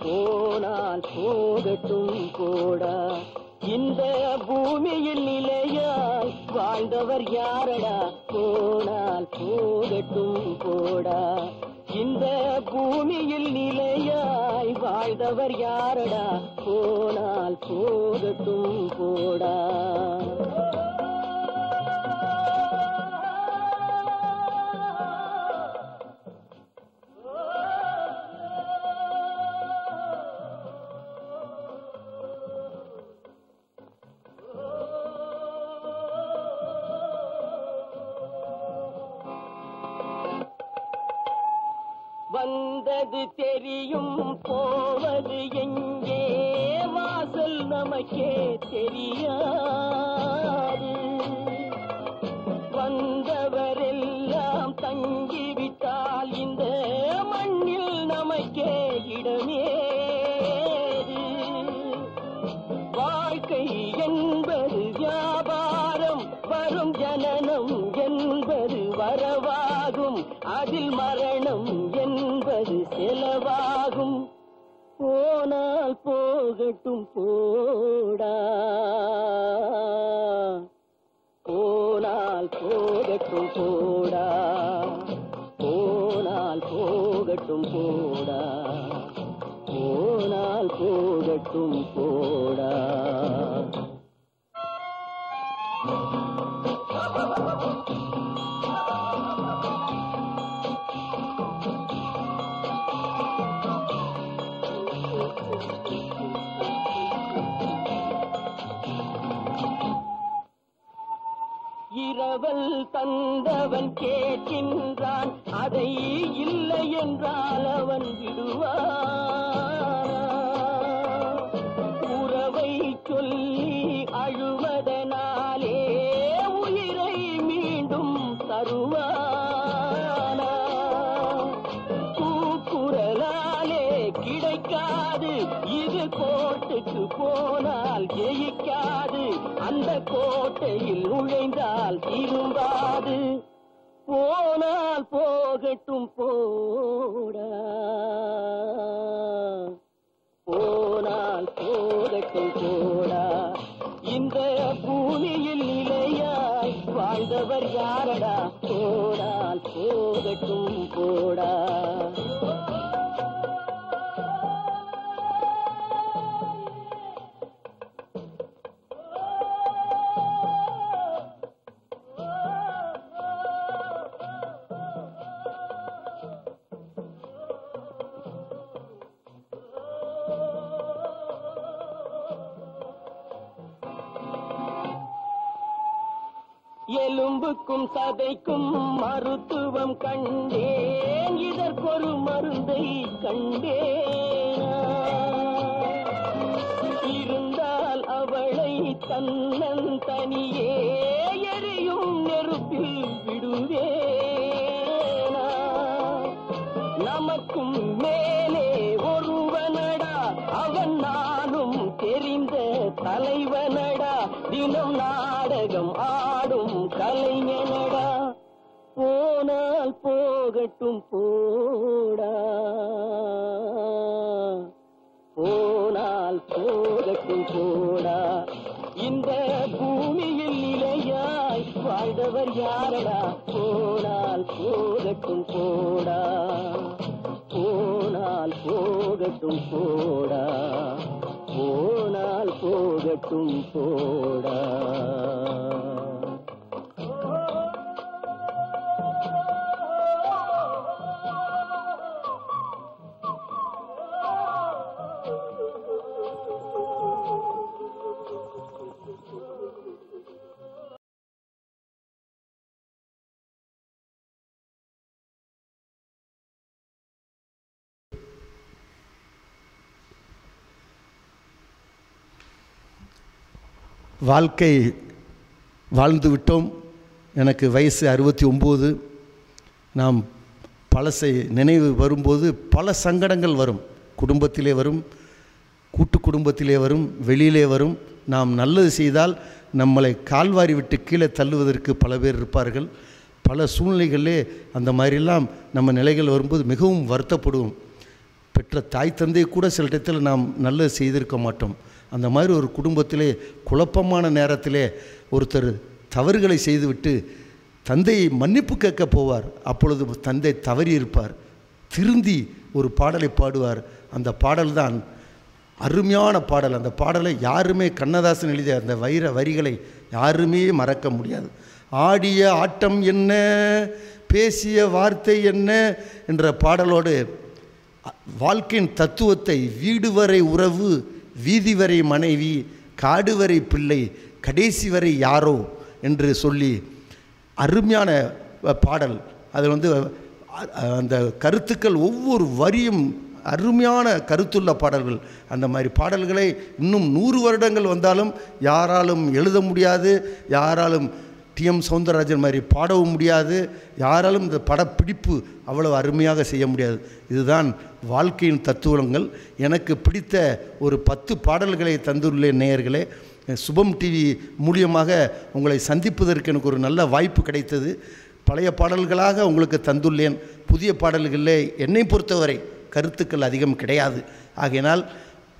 போனால் போகட்டும் போடா, இந்த பூமியில் நிலையாய் வாழ்ந்தவர் யாரடா, போனால் போகட்டும் போடா, இந்த பூமியில் நிலையாய் வாழ்ந்தவர் யாரடா, போனால் போகட்டும் போடா. வந்தது தெரியும் போவது எங்கே, வாசல் நமக்கே தெரியாது, வந்தவரெல்லாம் தங்கிவிட்டால் இந்த மண்ணில் நமக்கே இடமேது. வாழ்க்கை என்பது வியாபாரம், வரும் ஜனனம் என்பது வரவாகும், அதில் மரணம் என்பது செலவாகும். போனால் போகட்டும் போடா, போனால் போகட்டும் போடா, போனால் போகட்டும் போடா, போனால் போகட்டும் போடா. இரவல் தந்தவன் கேட்கின்றான், அதை இல்லை என்றால் அவன் விடுவான். உறவை சொல்லி அழுவதனாலே உயிரை மீண்டும் தருவானா? கூக்குரலாலே கிடைக்காது, இது கோட்டுக்கு போனால் ஜெயிக்காது, அந்த கோட்டையில் நுழைந்தால் திரும்பாது. போனால் போகட்டும் போடா, போனால் போகட்டும் போடா, இந்த பூமியில் நிலையாய் வாழ்ந்தவர் யாரடா, போனால் போகட்டும் போடா. எலும்புக்கும் சதைக்கும் மருத்துவம் கண்டேன், இதற்கொரு மருந்தை கண்டேன். இருந்தால் அவளை தன்னன் தனியே எரியும் நெருப்பில் விடுவேனா? நமக்கும் மேலே ஒருவனடா, அவன் நானும் தெரிந்த தலைவனடா, தினம் நாடகம் ஆடும் கலைஞனடா. போனால் போகட்டும் போடா, போனால் போகட்டும் போடா, இந்த பூமியில் நிலையாய் வாழ்ந்தவர் யாரடா? போனால் போகட்டும் போடா, போனால் போகட்டும் போடா, போனால் போகட்டும் போடா. வாழ்க்கை வாழ்ந்து விட்டோம். எனக்கு வயசு 69. நாம் பழசை நினைவு வரும்போது பல சங்கடங்கள் வரும். குடும்பத்திலே வரும், கூட்டு குடும்பத்திலே வரும், வெளியிலே வரும். நாம் நல்லது செய்தால் நம்மளை கால்வாரி விட்டு கீழே தள்ளுவதற்கு பல பேர் இருப்பார்கள். பல சூழ்நிலைகளிலே அந்த மாதிரிலாம் நம்ம நிலைகள் வரும்போது மிகவும் வருத்தப்படுவோம். பெற்ற தாய் தந்தை கூட சில இடத்தில் நாம் நல்லது செய்திருக்க மாட்டோம். அந்த மாதிரி ஒரு குடும்பத்திலே குழப்பமான நேரத்திலே ஒருத்தர் தவறுகளை செய்துவிட்டு தந்தையை மன்னிப்பு கேட்க போவார். அப்பொழுது தந்தை தவறி இருப்பார். திருந்தி ஒரு பாடலை பாடுவார். அந்த பாடல்தான் அருமையான பாடல். அந்த பாடலை யாருமே, கண்ணதாசன் எழுதிய அந்த வரிகளை யாருமே மறக்க முடியாது. ஆடிய ஆட்டம் என்ன, பேசிய வார்த்தை என்ன என்ற பாடலோடு வாழ்க்கையின் தத்துவத்தை, வீடு வரை உறவு, வீதி வரை மனைவி, காடு வரை பிள்ளை, கடைசி வரை யாரோ என்று சொல்லி அருமையான பாடல். அது அந்த கருத்துக்கள் ஒவ்வொரு வரியும் அருமையான கருத்துள்ள பாடல்கள். அந்த மாதிரி பாடல்களை இன்னும் 100 வருடங்கள் வந்தாலும் யாராலும் எழுத முடியாது, யாராலும் டி.எம். சௌந்தரராஜன் மாதிரி பாடவும் முடியாது, யாராலும் இந்த படப்பிடிப்பு அவ்வளவு அருமையாக செய்ய முடியாது. இதுதான் வாழ்க்கையின் தத்துவங்கள். எனக்கு பிடித்த ஒரு 10 பாடல்களை தந்துள்ள நேயர்களே, சுபம் டிவி மூலியமாக உங்களை சந்திப்பதற்கு எனக்கு ஒரு நல்ல வாய்ப்பு கிடைத்தது. பழைய பாடல்களாக உங்களுக்கு தந்துள்ளேன். புதிய பாடல்களில் என்னை பொறுத்தவரை கருத்துக்கள் அதிகம் கிடையாது. ஆகையினால்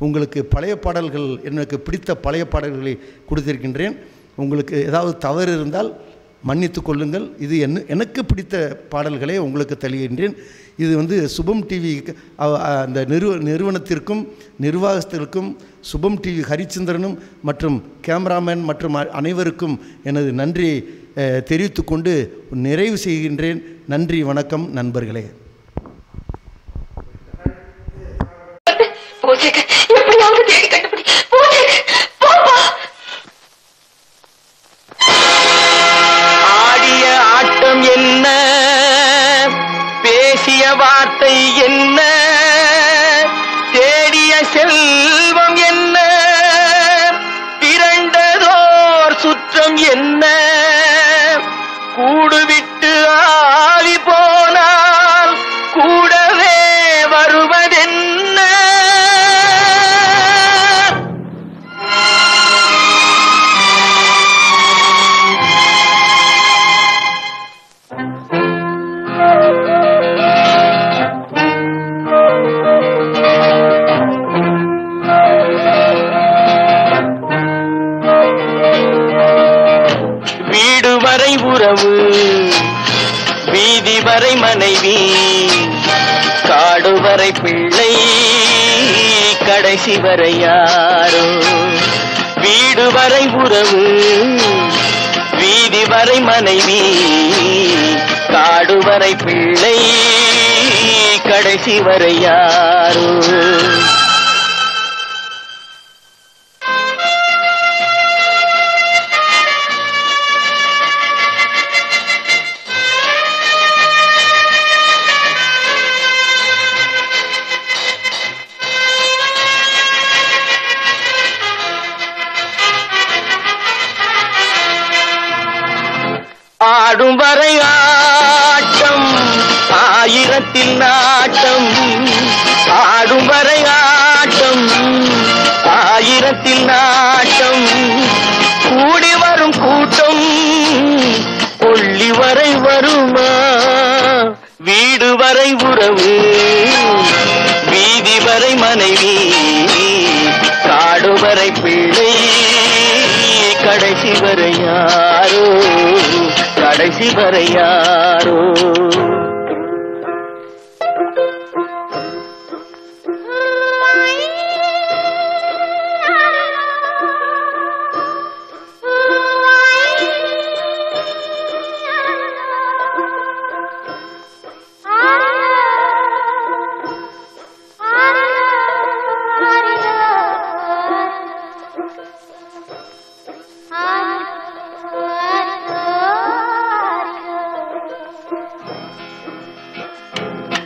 உங்களுக்கு பழைய பாடல்கள், எனக்கு பிடித்த பழைய பாடல்களை கொடுத்திருக்கின்றேன். உங்களுக்கு ஏதாவது தவறு இருந்தால் மன்னித்து கொள்ளுங்கள். இது எனக்கு பிடித்த பாடல்களை உங்களுக்கு தருகின்றேன். இது சுபம் டிவி அந்த நிறுவனத்திற்கும் நிர்வாகத்திற்கும் சுபம் டிவி ஹரிச்சந்திரனும் மற்றும் கேமராமேன் மற்றும் அனைவருக்கும் எனது நன்றி தெரிவித்துக்கொண்டு நிறைவு செய்கின்றேன். நன்றி, வணக்கம் நண்பர்களே. ஆடிய ஆட்டம் என்ன, பேசிய வார்த்தை என்ன, தேடிய செல்வம் என்ன, திரண்டதோர் சுற்றம் என்ன, கூடுவிட்டு ஆவி போனால் கூடவே வருவதென்ன. வீடு வரை உறவு, வீதி வரை மனைவி, காடு வரை பிள்ளை, கடைசி வரை யாரோ. வீடு வரை உறவு, வீதி வரை மனைவி, காடு வரை பிள்ளை, கடைசி வரை யாரோ. ஆடும் வரை ஆட்டம் ஆயிரத்தில் நாட்டம் ஆடும் வரை ஆட்டம் ஆயிரத்தில் நாட்டம் கூடி வரும் கூட்டம் கொள்ளி வரை வருமா வீடு வரை உறவு வீதி வரை மனைவி காடு வரை பிள்ளை கடைசி வரை யாரோ கடைசி வரை யாரோ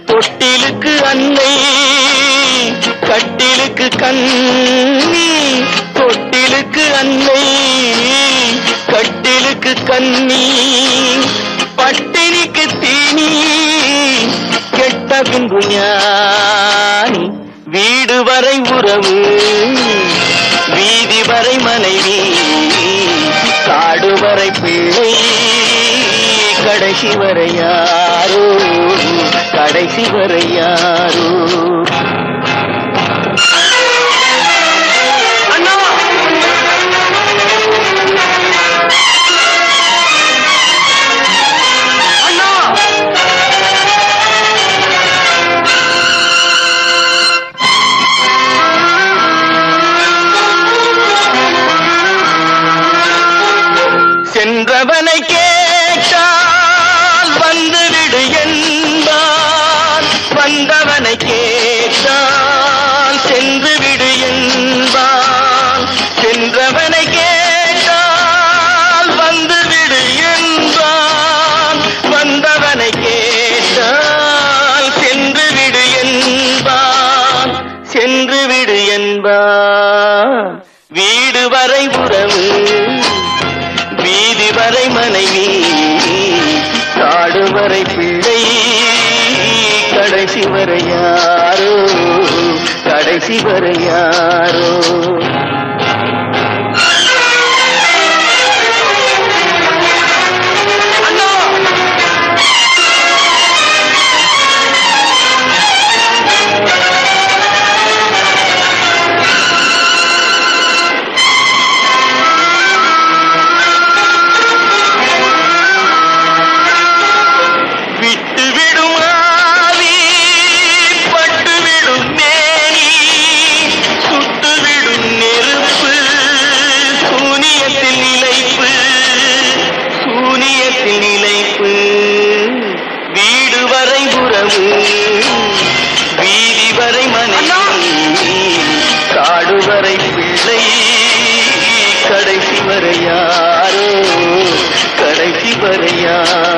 தொட்டிலுக்கு அன்னை கட்டிலுக்கு கண்ணி தொட்டிலுக்கு அன்னை கட்டிலுக்கு கண்ணி பட்டினிக்கு தீனி கெட்ட பின்பு ஞானி வீடு வரை உறவு வீதி வரை மனைவி காடு வரை பிள்ளை கடைசி வரை யாரோ கடைசி வரை யாரோ அண்ணா அண்ணா சென்றவனை கேட்டால் வந்துவிடு என்பான் வந்தவனை கேட்டால் சென்று விடு என்பான் சென்றவனை கேட்டால் வந்துவிடு என்பான் வந்தவனை கேட்டால் சென்று விடு என்பான் சென்று விடு என்பான் வீடு வரை உறவு வீதி வரை மனைவி காடு வரை பிள்ளை கடைசி வரை யாரோ கடைசி வரை யாரோ வீதி வரை மனைவி காடு வரை பிள்ளை கடைசி வரை யாரோ கடைசி வரை யாரோ